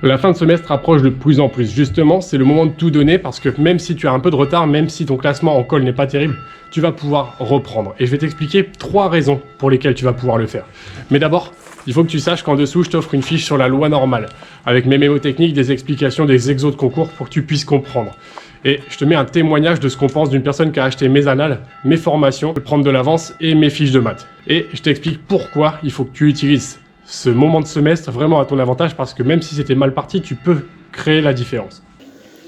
La fin de semestre approche de plus en plus. Justement, c'est le moment de tout donner parce que même si tu as un peu de retard, même si ton classement en col n'est pas terrible, tu vas pouvoir reprendre. Et je vais t'expliquer 3 raisons pour lesquelles tu vas pouvoir le faire. Mais d'abord, il faut que tu saches qu'en dessous, je t'offre une fiche sur la loi normale, avec mes mémos techniques, des explications des exos de concours pour que tu puisses comprendre. Et je te mets un témoignage de ce qu'on pense d'une personne qui a acheté mes annales, mes formations, prendre de l'avance et mes fiches de maths. Et je t'explique pourquoi il faut que tu utilises ce moment de semestre vraiment à ton avantage, parce que même si c'était mal parti, tu peux créer la différence.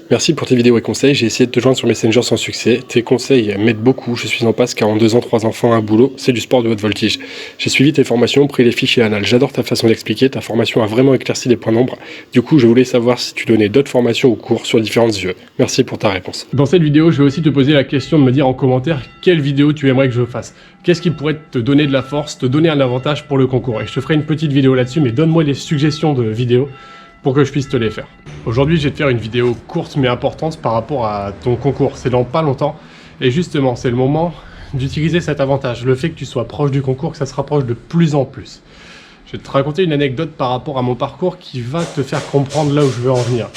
Merci pour tes vidéos et conseils, j'ai essayé de te joindre sur Messenger sans succès. Tes conseils m'aident beaucoup, je suis en passe car en 2 ans, 3 enfants, un boulot, c'est du sport de haute voltige. J'ai suivi tes formations, pris les fiches et annales. J'adore ta façon d'expliquer, ta formation a vraiment éclairci des points d'ombre. Du coup, je voulais savoir si tu donnais d'autres formations ou cours sur différents sujets. Merci pour ta réponse. Dans cette vidéo, je vais aussi te poser la question de me dire en commentaire quelle vidéo tu aimerais que je fasse. Qu'est-ce qui pourrait te donner de la force, te donner un avantage pour le concours. Et je te ferai une petite vidéo là-dessus, mais donne-moi des suggestions de vidéos pour que je puisse te les faire. Aujourd'hui, je vais te faire une vidéo courte mais importante par rapport à ton concours. C'est dans pas longtemps. Et justement, c'est le moment d'utiliser cet avantage. Le fait que tu sois proche du concours, que ça se rapproche de plus en plus. Je vais te raconter une anecdote par rapport à mon parcours qui va te faire comprendre là où je veux en venir.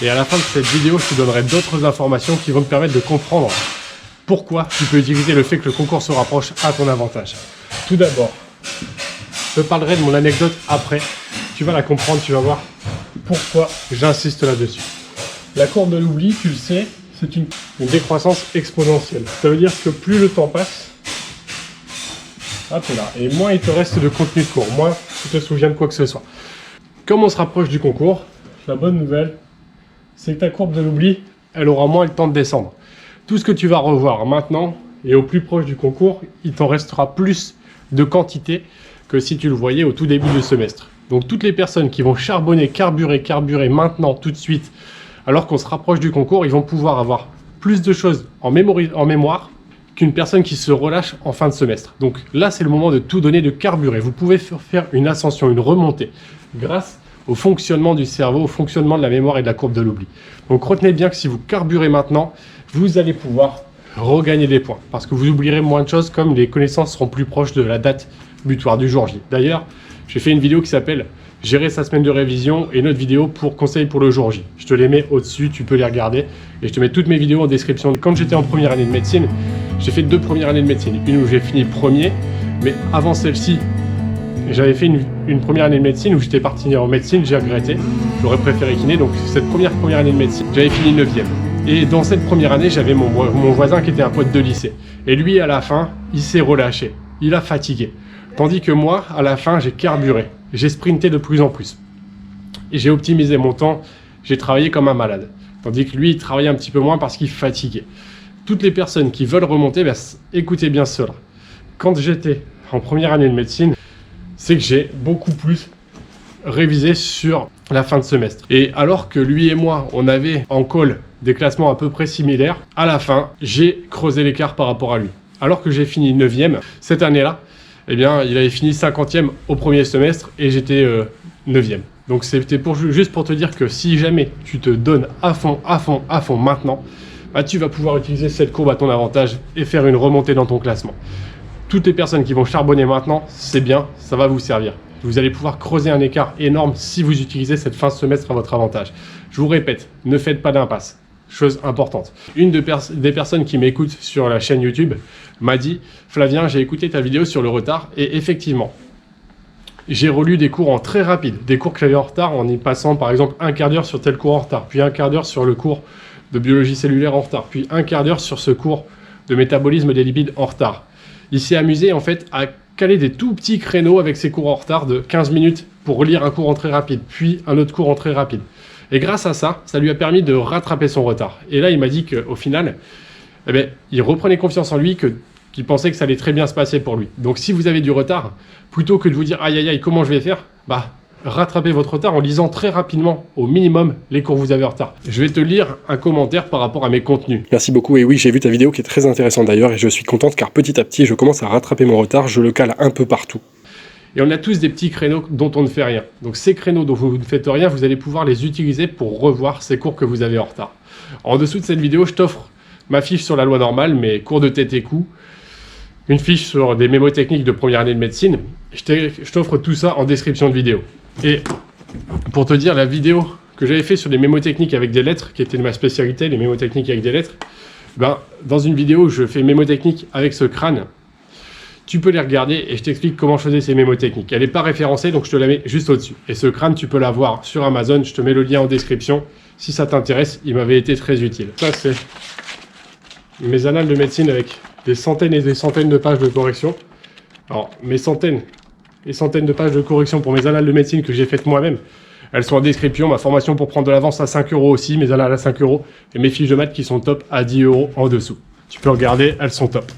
Et à la fin de cette vidéo, je te donnerai d'autres informations qui vont te permettre de comprendre pourquoi tu peux utiliser le fait que le concours se rapproche à ton avantage. Tout d'abord, je te parlerai de mon anecdote après. Tu vas la comprendre, tu vas voir pourquoi j'insiste là-dessus. La courbe de l'oubli, tu le sais, c'est une décroissance exponentielle. Ça veut dire que plus le temps passe, hop là, et moins il te reste de contenu de cours, moins tu te souviens de quoi que ce soit. Comme on se rapproche du concours, la bonne nouvelle, c'est que ta courbe de l'oubli, elle aura moins le temps de descendre. Tout ce que tu vas revoir maintenant, et au plus proche du concours, il t'en restera plus de quantité que si tu le voyais au tout début du semestre. Donc toutes les personnes qui vont charbonner, carburer maintenant, tout de suite, alors qu'on se rapproche du concours, ils vont pouvoir avoir plus de choses en mémoire qu'une personne qui se relâche en fin de semestre. Donc là, c'est le moment de tout donner, de carburer. Vous pouvez faire une ascension, une remontée, grâce au fonctionnement du cerveau, au fonctionnement de la mémoire et de la courbe de l'oubli. Donc retenez bien que si vous carburez maintenant, vous allez pouvoir regagner des points, parce que vous oublierez moins de choses, comme les connaissances seront plus proches de la date butoir du jour J. D'ailleurs, j'ai fait une vidéo qui s'appelle « Gérer sa semaine de révision » et une autre vidéo pour conseils pour le jour J. Je te les mets au-dessus, tu peux les regarder. Et je te mets toutes mes vidéos en description. Quand j'étais en première année de médecine, j'ai fait 2 premières années de médecine. Une où j'ai fini premier, mais avant celle-ci, j'avais fait une première année de médecine où j'étais parti en médecine, j'ai regretté. J'aurais préféré kiné, donc cette première année de médecine, j'avais fini 9e. Et dans cette première année, j'avais mon voisin qui était un pote de lycée. Et lui, à la fin, il s'est relâché. Il a fatigué. Tandis que moi, à la fin, j'ai carburé. J'ai sprinté de plus en plus. Et j'ai optimisé mon temps. J'ai travaillé comme un malade. Tandis que lui, il travaillait un petit peu moins parce qu'il fatiguait. Toutes les personnes qui veulent remonter, écoutez bien cela. Quand j'étais en première année de médecine, c'est que j'ai beaucoup plus révisé sur la fin de semestre. Et alors que lui et moi, on avait en col des classements à peu près similaires, à la fin, j'ai creusé l'écart par rapport à lui. Alors que j'ai fini 9e, cette année-là, eh bien, il avait fini 50e au premier semestre et j'étais 9e. Donc c'était juste pour te dire que si jamais tu te donnes à fond maintenant, tu vas pouvoir utiliser cette courbe à ton avantage et faire une remontée dans ton classement. Toutes les personnes qui vont charbonner maintenant, c'est bien, ça va vous servir. Vous allez pouvoir creuser un écart énorme si vous utilisez cette fin de semestre à votre avantage. Je vous répète, ne faites pas d'impasse. Chose importante. Une des personnes qui m'écoute sur la chaîne YouTube m'a dit « Flavien, j'ai écouté ta vidéo sur le retard et effectivement, j'ai relu des cours en très rapide, des cours que j'avais en retard en y passant par exemple un quart d'heure sur tel cours en retard, puis un quart d'heure sur le cours de biologie cellulaire en retard, puis un quart d'heure sur ce cours de métabolisme des lipides en retard. » Il s'est amusé en fait à caler des tout petits créneaux avec ses cours en retard de 15 minutes pour lire un cours en très rapide, puis un autre cours en très rapide. Et grâce à ça, ça lui a permis de rattraper son retard. Et là, il m'a dit qu'au final, il reprenait confiance en lui, qu'il pensait que ça allait très bien se passer pour lui. Donc si vous avez du retard, plutôt que de vous dire « aïe aïe aïe, comment je vais faire ?» rattrapez votre retard en lisant très rapidement, au minimum, les cours que vous avez en retard. Je vais te lire un commentaire par rapport à mes contenus. Merci beaucoup, et oui, j'ai vu ta vidéo qui est très intéressante d'ailleurs, et je suis contente car petit à petit, je commence à rattraper mon retard, je le cale un peu partout. Et on a tous des petits créneaux dont on ne fait rien. Donc ces créneaux dont vous ne faites rien, vous allez pouvoir les utiliser pour revoir ces cours que vous avez en retard. En dessous de cette vidéo, je t'offre ma fiche sur la loi normale, mes cours de tête et cou, une fiche sur des mémos techniques de première année de médecine. Je t'offre tout ça en description de vidéo. Et pour te dire, la vidéo que j'avais fait sur les mémotechniques avec des lettres, qui était de ma spécialité, les mémotechniques avec des lettres, ben, dans une vidéo où je fais mémotechnique avec ce crâne, tu peux les regarder et je t'explique comment je faisais ces mémotechniques. Elle n'est pas référencée, donc je te la mets juste au-dessus. Et ce crâne, tu peux l'avoir sur Amazon, je te mets le lien en description. Si ça t'intéresse, il m'avait été très utile. Ça, c'est mes annales de médecine avec des centaines et des centaines de pages de correction. Alors, mes centaines et centaines de pages de correction pour mes annales de médecine que j'ai faites moi-même, elles sont en description. Ma formation pour prendre de l'avance à 5 € aussi, mes annales à 5 €, et mes fiches de maths qui sont top à 10 € en dessous. Tu peux regarder, elles sont top.